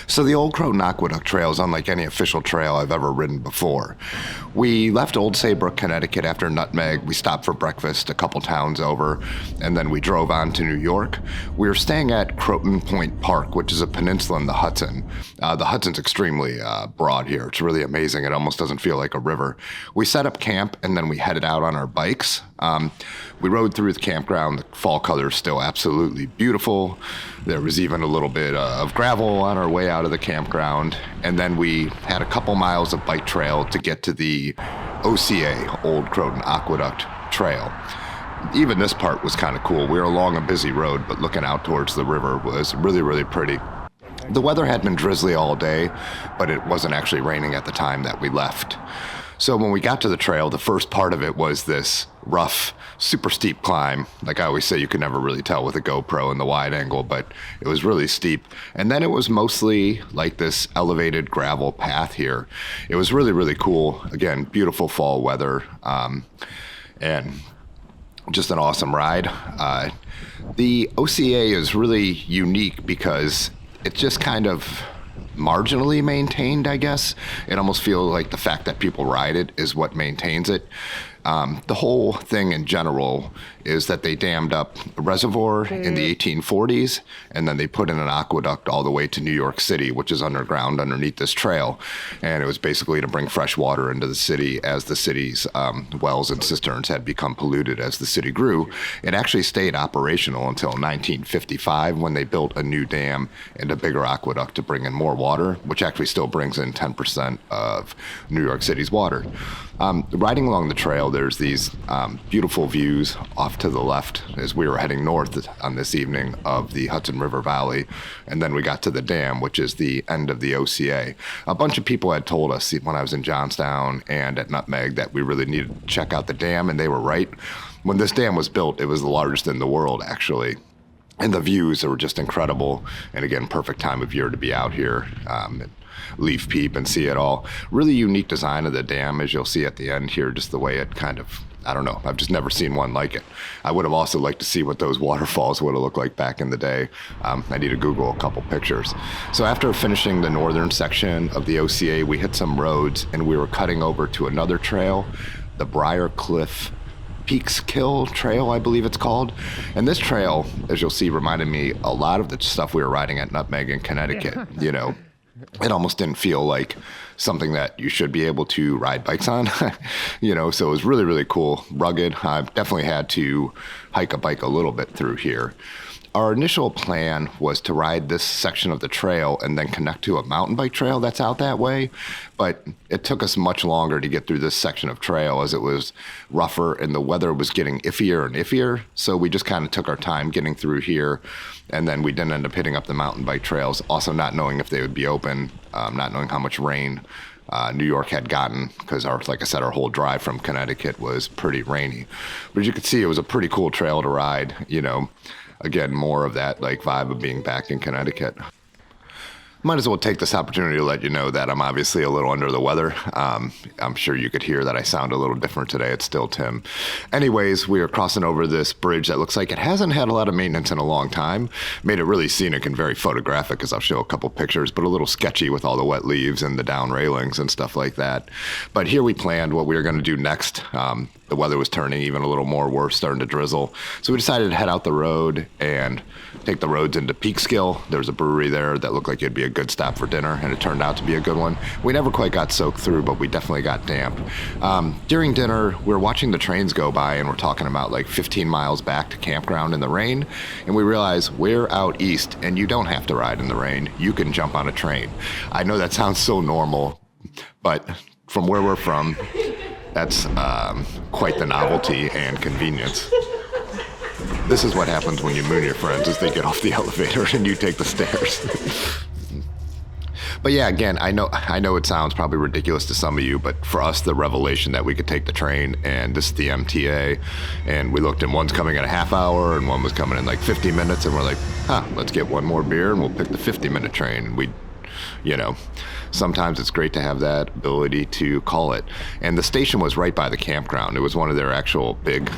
So the Old Croton Aqueduct Trail is unlike any official trail I've ever ridden before. We left Old Saybrook, Connecticut after Nutmeg. We stopped for breakfast a couple towns over, and then we drove on to New York. We were staying at Croton Point Park, which is a peninsula in the Hudson. The Hudson's extremely broad here. It's really amazing. It almost doesn't feel like a river. We set up camp, and then we headed out on our bikes. We rode through the campground. The fall color is still absolutely beautiful. There was even a little bit of gravel on our way out of the campground. And then we had a couple miles of bike trail to get to the OCA, Old Croton Aqueduct Trail. Even this part was kind of cool. We were along a busy road, but looking out towards the river was really, really pretty. The weather had been drizzly all day, but it wasn't actually raining at the time that we left. So when we got to the trail, the first part of it was this rough, super steep climb. Like I always say, you can never really tell with a GoPro in the wide angle, but it was really steep. And then it was mostly like this elevated gravel path here. It was really, really cool. Again, beautiful fall weather, and just an awesome ride. The OCA is really unique because it's just kind of marginally maintained, I guess. It almost feels like the fact that people ride it is what maintains it. The whole thing in general is that they dammed up a reservoir in the 1840s, and then they put in an aqueduct all the way to New York City, which is underground underneath this trail. And it was basically to bring fresh water into the city as the city's wells and cisterns had become polluted as the city grew. It actually stayed operational until 1955 when they built a new dam and a bigger aqueduct to bring in more water, which actually still brings in 10% of New York City's water. Riding along the trail, there's these beautiful views off to the left as we were heading north on this evening of the Hudson River Valley. And then we got to the dam, which is the end of the OCA. A bunch of people had told us when I was in Johnstown and at Nutmeg that we really needed to check out the dam, and they were right. When this dam was built, it was the largest in the world, actually. And the views were just incredible. And again, perfect time of year to be out here. Leaf peep and see it all. Really unique design of the dam, as you'll see at the end here, just the way it kind of, I don't know, I've just never seen one like it. I would have also liked to see what those waterfalls would have looked like back in the day. I need to Google a couple pictures. So after finishing the northern section of the OCA, we hit some roads and we were cutting over to another trail, the Briarcliff-Peekskill Trail, I believe it's called. And this trail, as you'll see, reminded me a lot of the stuff we were riding at Nutmeg in Connecticut, you know. It almost didn't feel like something that you should be able to ride bikes on, you know, so it was really, really cool, rugged. I've definitely had to hike a bike a little bit through here. Our initial plan was to ride this section of the trail and then connect to a mountain bike trail that's out that way, but it took us much longer to get through this section of trail as it was rougher and the weather was getting iffier and iffier, so we just kind of took our time getting through here, and then we didn't end up hitting up the mountain bike trails, also not knowing if they would be open, not knowing how much rain New York had gotten, because like I said, our whole drive from Connecticut was pretty rainy. But as you can see, it was a pretty cool trail to ride, you know. Again, more of that like vibe of being back in Connecticut. Might as well take this opportunity to let you know that I'm obviously a little under the weather. I'm sure you could hear that I sound a little different today. It's still Tim. Anyways, we are crossing over this bridge that looks like it hasn't had a lot of maintenance in a long time. Made it really scenic and very photographic, as I'll show a couple pictures, but a little sketchy with all the wet leaves and the down railings and stuff like that. But here we planned what we were going to do next. The weather was turning even a little more worse, starting to drizzle. So we decided to head out the road and take the roads into Peekskill. There was a brewery there that looked like it'd be a good stop for dinner, and it turned out to be a good one. We never quite got soaked through, but we definitely got damp. During dinner, we were watching the trains go by, and we're talking about like 15 miles back to campground in the rain, and we realized we're out east, and you don't have to ride in the rain. You can jump on a train. I know that sounds so normal, but from where we're from, that's quite the novelty and convenience. This is what happens when you moon your friends, is they get off the elevator and you take the stairs. But yeah, again, I know it sounds probably ridiculous to some of you, but for us, the revelation that we could take the train, and this is the MTA, and we looked and one's coming in a half hour and one was coming in like 50 minutes, and we're like, let's get one more beer and we'll pick the 50-minute train. And we sometimes it's great to have that ability to call it. And the station was right by the campground. It was one of their actual big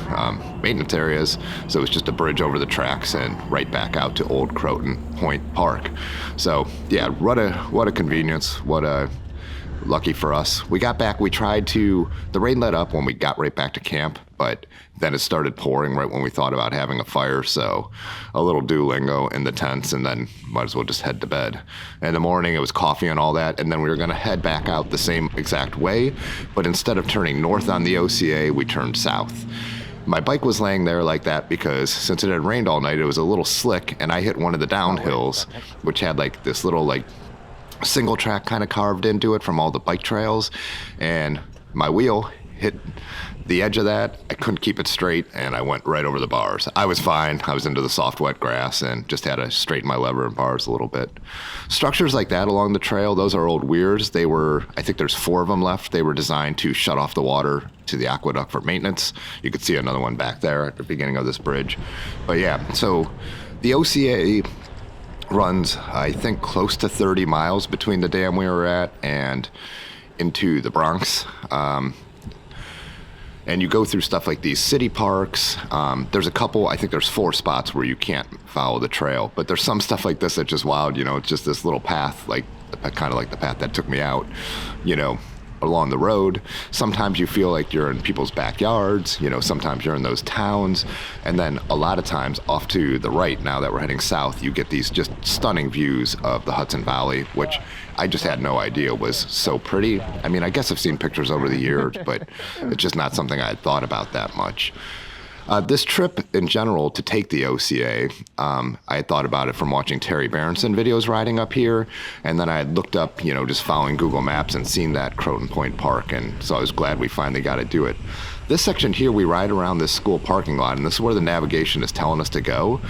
maintenance areas. So it was just a bridge over the tracks and right back out to Old Croton Point Park. So yeah, what a convenience. What a lucky for us. We got back, the rain let up when we got right back to camp, but then it started pouring right when we thought about having a fire, so a little Duolingo in the tents, and then might as well just head to bed. In the morning, it was coffee and all that, and then we were going to head back out the same exact way, but instead of turning north on the OCA, we turned south. My bike was laying there like that because since it had rained all night, it was a little slick, and I hit one of the downhills, which had like this little single track kind of carved into it from all the bike trails, and my wheel hit the edge of that. I couldn't keep it straight, and I went right over the bars. I was fine. I was into the soft, wet grass and just had to straighten my lever and bars a little bit. Structures like that along the trail, those are old weirs. I think there's 4 of them left. They were designed to shut off the water to the aqueduct for maintenance. You could see another one back there at the beginning of this bridge. But yeah, so the OCA runs, I think, close to 30 miles between the dam we were at and into the Bronx. And you go through stuff like these city parks. There's a couple, I think there's 4 spots where you can't follow the trail, but there's some stuff like this that's just wild. It's just this little path, kind of like the path that took me out, along the road. Sometimes you feel like you're in people's backyards, sometimes you're in those towns. And then a lot of times off to the right, now that we're heading south, you get these just stunning views of the Hudson Valley, which I just had no idea was so pretty. I mean, I guess I've seen pictures over the years, but it's just not something I had thought about that much. This trip in general to take the OCA, I had thought about it from watching Terry Berenson videos riding up here, and then I had looked up, just following Google Maps and seen that Croton Point Park, and so I was glad we finally got to do it. This section here, we ride around this school parking lot, and this is where the navigation is telling us to go.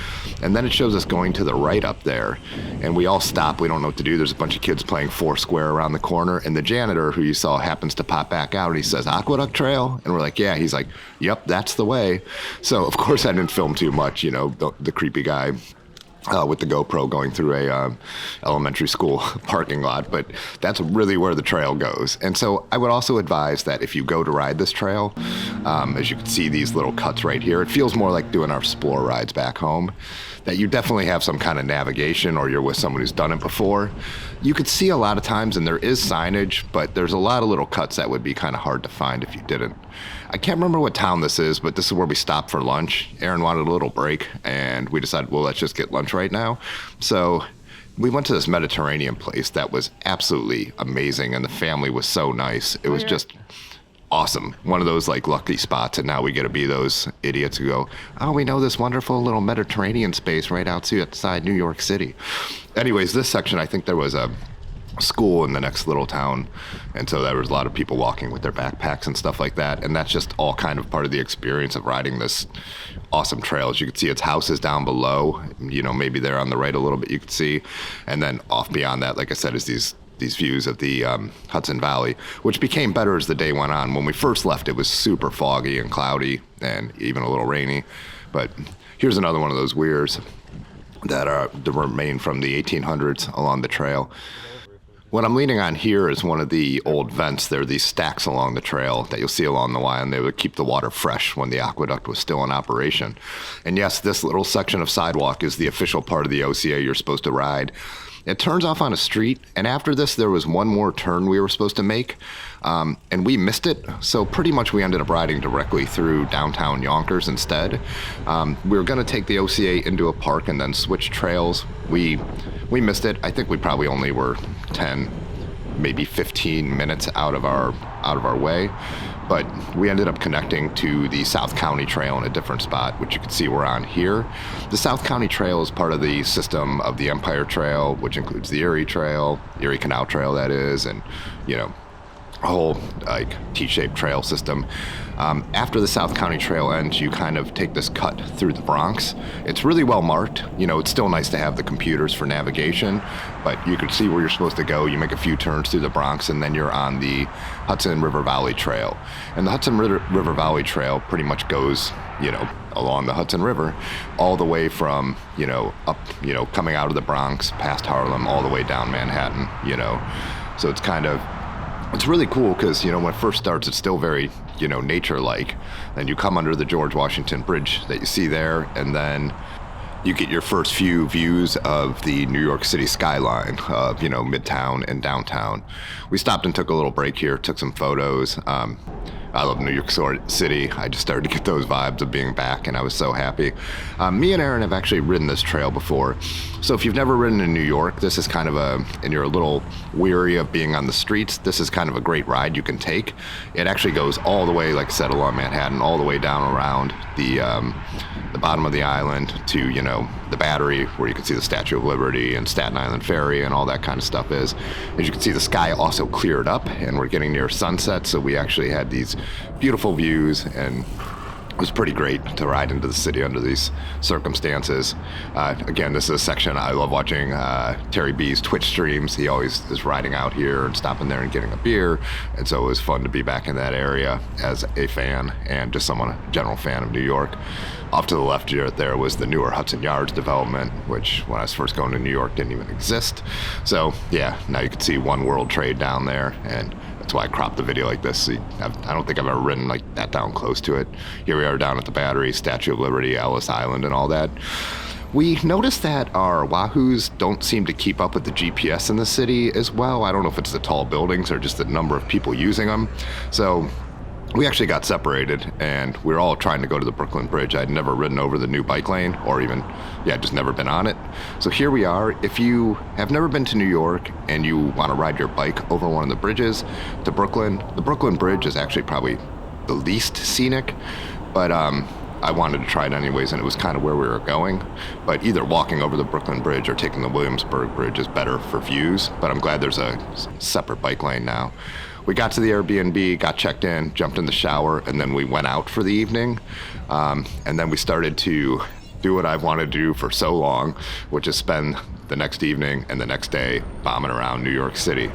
And then it shows us going to the right up there. And we all stop. We don't know what to do. There's a bunch of kids playing Foursquare around the corner. And the janitor, who you saw, happens to pop back out. And he says, Aqueduct Trail? And we're like, yeah. He's like, yep, that's the way. So, of course, I didn't film too much, the creepy guy with the GoPro going through a elementary school parking lot, but that's really where the trail goes. And so I would also advise that if you go to ride this trail, as you can see these little cuts right here, it feels more like doing our Explore rides back home, that you definitely have some kind of navigation or you're with someone who's done it before. You could see a lot of times, and there is signage, but there's a lot of little cuts that would be kind of hard to find if you didn't. I can't remember what town this is, but this is where we stopped for lunch. Aaron wanted a little break, and we decided, well, let's just get lunch right now. So we went to this Mediterranean place that was absolutely amazing, and the family was so nice. It was just awesome. One of those lucky spots, and now we get to be those idiots who go, oh, we know this wonderful little Mediterranean space right outside New York City. Anyways, this section, I think there was a school in the next little town, and so there was a lot of people walking with their backpacks and stuff like that, and that's just all kind of part of the experience of riding this awesome trail. As you can see, its house is down below, maybe there on the right a little bit you could see, and then off beyond that, like I said, is these views of the Hudson Valley, which became better as the day went on. When we first left, it was super foggy and cloudy and even a little rainy, but here's another one of those weirs that remain from the 1800s along the trail. What I'm leaning on here is one of the old vents. There are these stacks along the trail that you'll see along the way, and they would keep the water fresh when the aqueduct was still in operation. And yes, this little section of sidewalk is the official part of the OCA you're supposed to ride. It turns off on a street, and after this, there was one more turn we were supposed to make, and we missed it, so pretty much we ended up riding directly through downtown Yonkers instead. We were going to take the OCA into a park and then switch trails. We missed it. I think we probably only were 10, maybe 15 minutes out of our way, but we ended up connecting to the South County Trail in a different spot, which you can see we're on here. The South County Trail is part of the system of the Empire Trail, which includes the Erie Trail, Erie Canal Trail that is, and a whole T-shaped trail system. After the South County Trail ends, you kind of take this cut through the Bronx. It's really well marked. It's still nice to have the computers for navigation, but you can see where you're supposed to go. You make a few turns through the Bronx, and then you're on the Hudson River Valley Trail. And the Hudson River Valley Trail pretty much goes, along the Hudson River, all the way from, up, coming out of the Bronx, past Harlem, all the way down Manhattan, So it's really cool because, when it first starts, it's still very, nature-like. And you come under the George Washington Bridge that you see there, and then you get your first few views of the New York City skyline of, Midtown and downtown. We stopped and took a little break here, took some photos. I love New York City. I just started to get those vibes of being back, and I was so happy. Me and Aaron have actually ridden this trail before. So if you've never ridden in New York, this is kind of and you're a little weary of being on the streets, this is kind of a great ride you can take. It actually goes all the way, like I said, along Manhattan, all the way down around the bottom of the island to, the Battery, where you can see the Statue of Liberty and Staten Island Ferry and all that kind of stuff is. As you can see, the sky also cleared up, and we're getting near sunset, so we actually had these beautiful views, and it was pretty great to ride into the city under these circumstances. Again, this is a section I love watching Terry B's Twitch streams. He always is riding out here and stopping there and getting a beer, and so it was fun to be back in that area as a fan and just a general fan of New York. Off to the left here, there was the newer Hudson Yards development, which when I was first going to New York didn't even exist. So yeah, now you can see One World Trade down there, and that's why I cropped the video like this. I don't think I've ever ridden like that down close to it. Here we are down at the Battery, Statue of Liberty, Ellis Island, and all that. We noticed that our Wahoos don't seem to keep up with the GPS in the city as well. I don't know if it's the tall buildings or just the number of people using them. So we actually got separated, and we were all trying to go to the Brooklyn Bridge. I'd never ridden over the new bike lane, or even, just never been on it. So here we are. If you have never been to New York and you want to ride your bike over one of the bridges to Brooklyn, the Brooklyn Bridge is actually probably the least scenic, but I wanted to try it anyways, and it was kind of where we were going. But either walking over the Brooklyn Bridge or taking the Williamsburg Bridge is better for views, but I'm glad there's a separate bike lane now. We got to the Air BnB, got checked in, jumped in the shower, and then we went out for the evening. And then we started to do what I've wanted to do for so long, which is spend the next evening and the next day bombing around New York City.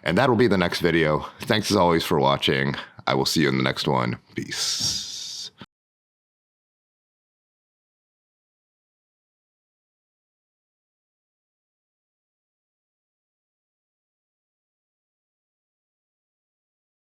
And that'll be the next video. Thanks as always for watching. I will see you in the next one. Peace.